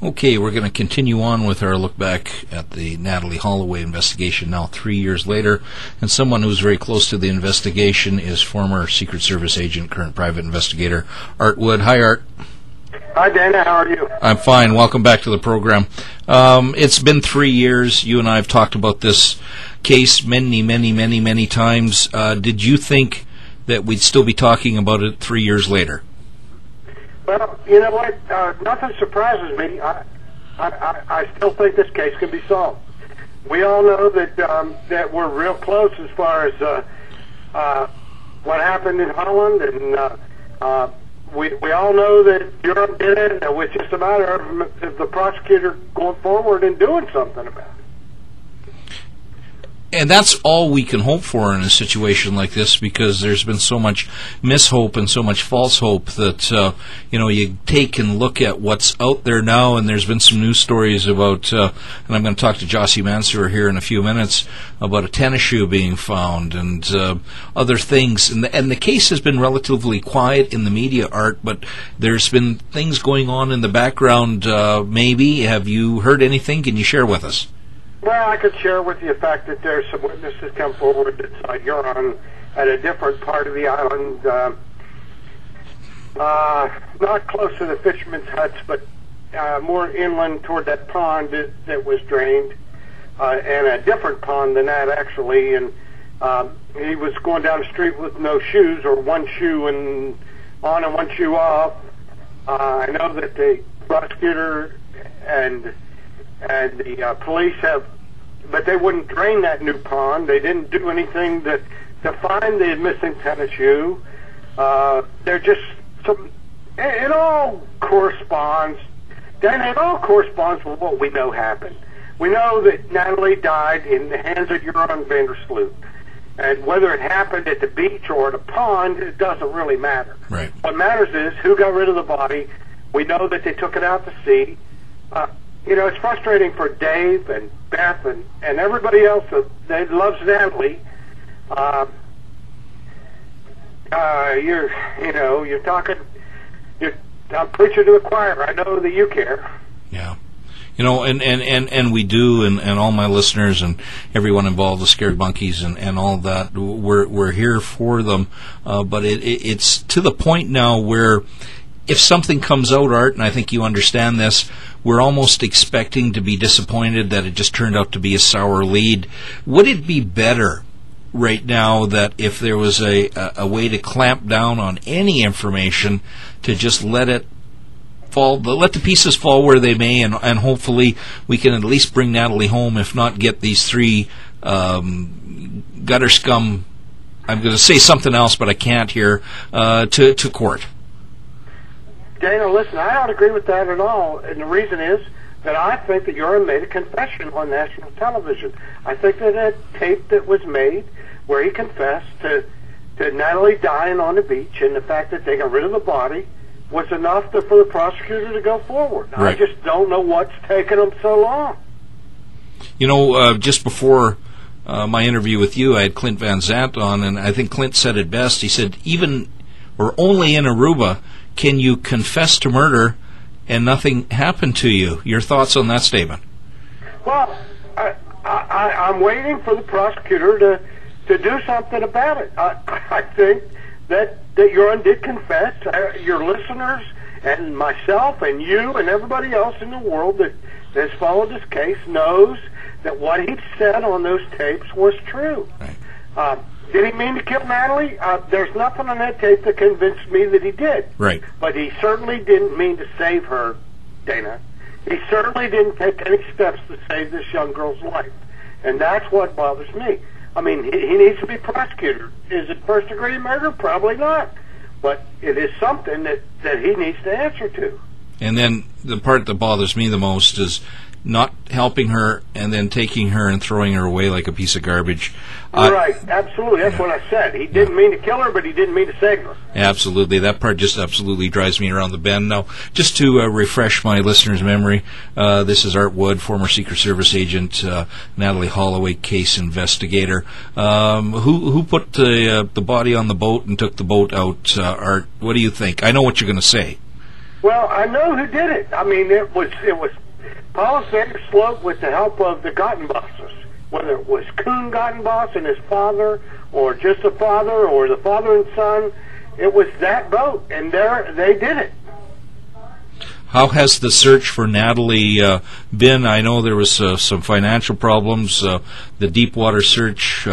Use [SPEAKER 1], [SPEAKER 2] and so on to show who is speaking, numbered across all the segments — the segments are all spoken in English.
[SPEAKER 1] Okay, we're going to continue on with our look back at the Natalee Holloway investigation now 3 years later. And someone who's very close to the investigation is former Secret Service agent, current private investigator, Art Wood. Hi, Art.
[SPEAKER 2] Hi, Dana. How are you?
[SPEAKER 1] I'm fine. Welcome back to the program. It's been 3 years. You and I have talked about this case many times. Did you think that we'd still be talking about it 3 years later?
[SPEAKER 2] Well, you know what? Nothing surprises me. I still think this case can be solved. We all know that we're real close as far as what happened in Holland, and we all know that Europe did it. And it's just a matter of the prosecutor going forward and doing something about it.
[SPEAKER 1] And that's all we can hope for in a situation like this, because there's been so much mishope and so much false hope that, you take and look at what's out there now, and there's been some news stories about, and I'm going to talk to Jossie Mansour here in a few minutes, about a tennis shoe being found and other things. And the case has been relatively quiet in the media, Art, but there's been things going on in the background, maybe. Have you heard anything? Can you share with us?
[SPEAKER 2] Well, I could share with you the fact that there's some witnesses come forward that you're on at a different part of the island, not close to the fishermen's huts, but more inland toward that pond that was drained, and a different pond than that, actually. And he was going down the street with no shoes, or one shoe on and one shoe off. I know that the prosecutor and the police but they wouldn't drain that new pond. They didn't do anything to find the missing tennis shoe. They're just it all corresponds. Dan, it all corresponds with what we know happened. We know that Natalee died in the hands of Joran van der Sloot. And whether it happened at the beach or at a pond, it doesn't really matter.
[SPEAKER 1] Right.
[SPEAKER 2] What matters is who got rid of the body. We know that they took it out to sea. It's frustrating for Dave and Beth and everybody else that loves Natalee. I'm preaching to the choir. I know that you care.
[SPEAKER 1] Yeah. And we do, and all my listeners and everyone involved, the Scared Monkeys and all that, we're here for them. But it's to the point now where if something comes out, Art, and I think you understand this, we're almost expecting to be disappointed that it just turned out to be a sour lead. Would it be better right now that if there was a way to clamp down on any information, to just let it fall, let the pieces fall where they may, and hopefully we can at least bring Natalee home, if not get these three gutter scum, I'm going to say something else, but I can't here, to court?
[SPEAKER 2] Dana, listen, I don't agree with that at all, and the reason is that I think that Joran made a confession on national television. I think that tape that was made where he confessed to Natalee dying on the beach, and the fact that they got rid of the body was enough for the prosecutor to go forward. Right. I just don't know what's taken them so long.
[SPEAKER 1] Just before my interview with you, I had Clint Van Zandt on, and I think Clint said it best. He said, only in Aruba can you confess to murder and nothing happened to you. Your thoughts on that statement? Well,
[SPEAKER 2] I'm waiting for the prosecutor to do something about it. I think that Joran did confess. Your listeners and myself and you and everybody else in the world that has followed this case knows that what he said on those tapes was true.
[SPEAKER 1] Right.
[SPEAKER 2] Did he mean to kill Natalee? There's nothing on that tape that convinced me that he did.
[SPEAKER 1] Right.
[SPEAKER 2] But he certainly didn't mean to save her, Dana. He certainly didn't take any steps to save this young girl's life. And that's what bothers me. I mean, he needs to be prosecuted. Is it first-degree murder? Probably not. But it is something that he needs to answer to.
[SPEAKER 1] And then the part that bothers me the most is not helping her and then taking her and throwing her away like a piece of garbage.
[SPEAKER 2] Right, absolutely. That's what I said. He didn't mean to kill her, but he didn't mean to save her.
[SPEAKER 1] Absolutely. That part just absolutely drives me around the bend. Now, just to refresh my listeners' memory, this is Art Wood, former Secret Service agent, Natalee Holloway case investigator. Who put the body on the boat and took the boat out? Art, what do you think? I know what you're going to say.
[SPEAKER 2] Well, I know who did it. I mean, it was Paulus Vandersloot with the help of the Gottenbosses, whether it was Kuhn Gottenboss and his father, or just the father, or the father and son. It was that boat, and they did it.
[SPEAKER 1] How has the search for Natalee been? I know there was some financial problems. The Deepwater search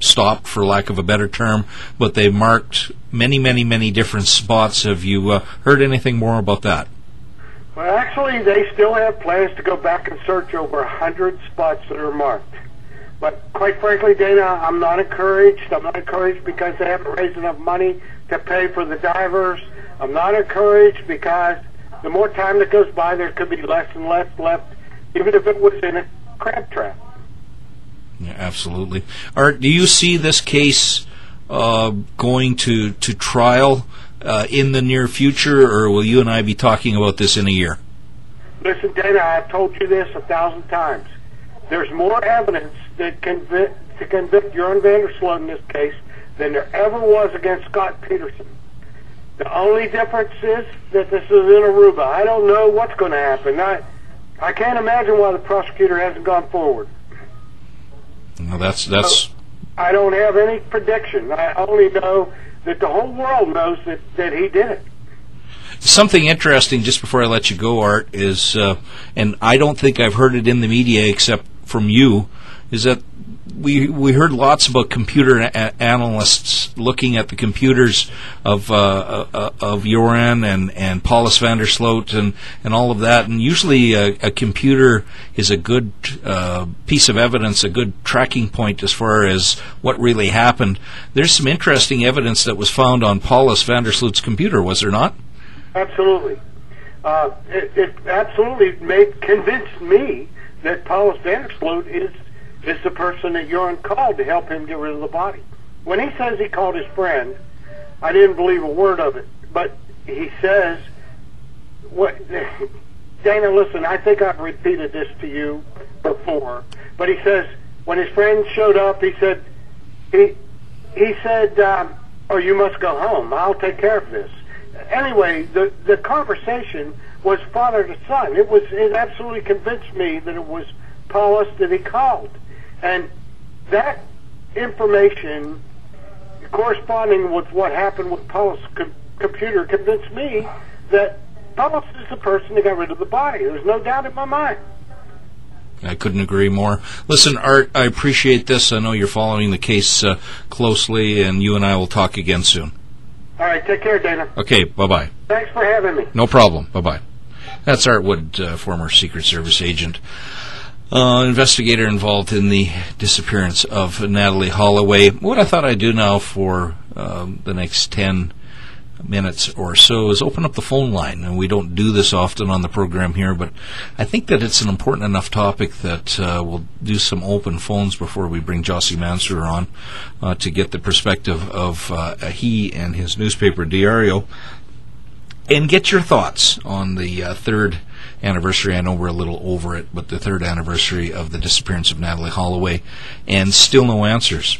[SPEAKER 1] stopped, for lack of a better term, but they marked many, many, many different spots. Have you heard anything more about that?
[SPEAKER 2] Well, actually, they still have plans to go back and search over 100 spots that are marked. But quite frankly, Dana, I'm not encouraged. I'm not encouraged because they haven't raised enough money to pay for the divers. I'm not encouraged because the more time that goes by, there could be less and less left, even if it was in a crab trap.
[SPEAKER 1] Yeah, absolutely. Art, do you see this case going to trial in the near future, or will you and I be talking about this in a year?
[SPEAKER 2] Listen, Dana, I've told you this 1,000 times. There's more evidence that to convict Joran Vandersloot in this case than there ever was against Scott Peterson. The only difference is that this is in Aruba. I don't know what's going to happen. I can't imagine why the prosecutor hasn't gone forward.
[SPEAKER 1] Well, that's.
[SPEAKER 2] So, I don't have any prediction. I only know that the whole world knows that he did it.
[SPEAKER 1] Something interesting, just before I let you go, Art, is, and I don't think I've heard it in the media except from you, is that we heard lots about computer analysts looking at the computers of Joran and Paulus Vandersloot and all of that, and usually a computer is a good piece of evidence, a good tracking point as far as what really happened. There's some interesting evidence that was found on Paulus Vandersloot's computer, was there not?
[SPEAKER 2] Absolutely. It absolutely convinced me that Paulus Vandersloot is the person that Joran called to help him get rid of the body. When he says he called his friend, I didn't believe a word of it. But he says, Dana, listen, I think I've repeated this to you before, but he says when his friend showed up, he said, oh, you must go home. I'll take care of this. Anyway, the conversation was father to son. It absolutely convinced me that it was Paulus that he called. And that information corresponding with what happened with Paulus' computer convinced me that Paulus is the person that got rid of the body. There's no doubt in my mind.
[SPEAKER 1] I couldn't agree more. Listen, Art, I appreciate this. I know you're following the case closely, and you and I will talk again soon.
[SPEAKER 2] All right, take care, Dana.
[SPEAKER 1] Okay, bye-bye.
[SPEAKER 2] Thanks for having me.
[SPEAKER 1] No problem. Bye-bye. That's Art Wood, former Secret Service agent, investigator involved in the disappearance of Natalee Holloway. What I thought I'd do now for the next 10 minutes or so is open up the phone line. And we don't do this often on the program here, but I think that it's an important enough topic that we'll do some open phones before we bring Jossie Mansour on to get the perspective of he and his newspaper Diario, and get your thoughts on the third anniversary. I know we're a little over it, but the third anniversary of the disappearance of Natalee Holloway, and still no answers.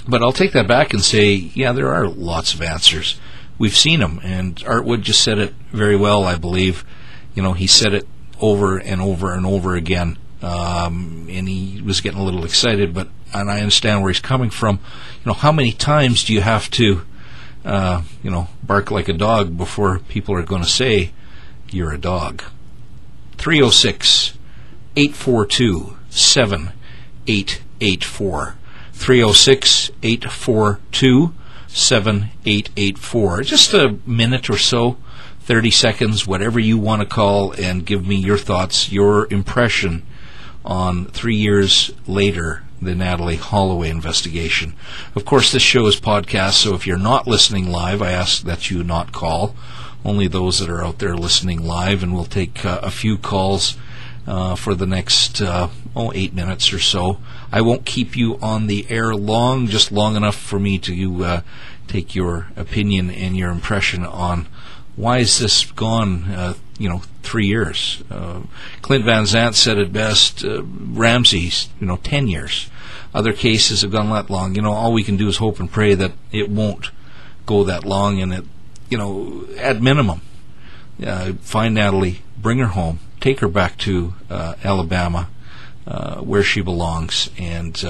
[SPEAKER 1] But I'll take that back and say, yeah, there are lots of answers. We've seen them, and Art Wood just said it very well, I believe. You know, he said it over and over and over again, and he was getting a little excited, and I understand where he's coming from. You know, how many times do you have to, bark like a dog before people are going to say you're a dog? 306-842-7884. 306-842-7884. Just a minute or so, 30 seconds, whatever you want to call, and give me your thoughts, your impression on 3 years later, the Natalee Holloway investigation. Of course, this show is podcast, so if you're not listening live, I ask that you not call. Only those that are out there listening live, and we'll take a few calls for the next 8 minutes or so. I won't keep you on the air long, just long enough for me to take your opinion and your impression on why is this gone 3 years. Clint Van Zandt said it best, Ramsey's 10 years. Other cases have gone that long. All we can do is hope and pray that it won't go that long, and it, at minimum, find Natalee, bring her home, take her back to Alabama, where she belongs, and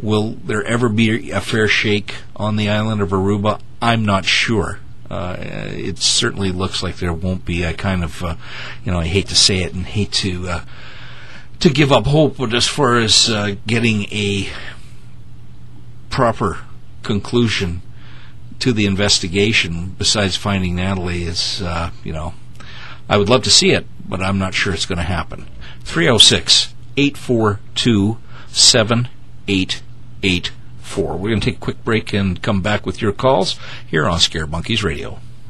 [SPEAKER 1] will there ever be a fair shake on the island of Aruba? I'm not sure. It certainly looks like there won't be. I kind of, I hate to say it and hate to give up hope, but as far as getting a proper conclusion to the investigation, besides finding Natalee, is, I would love to see it, but I'm not sure it's going to happen. 306-842-7884. We're going to take a quick break and come back with your calls here on Scared Monkeys Radio.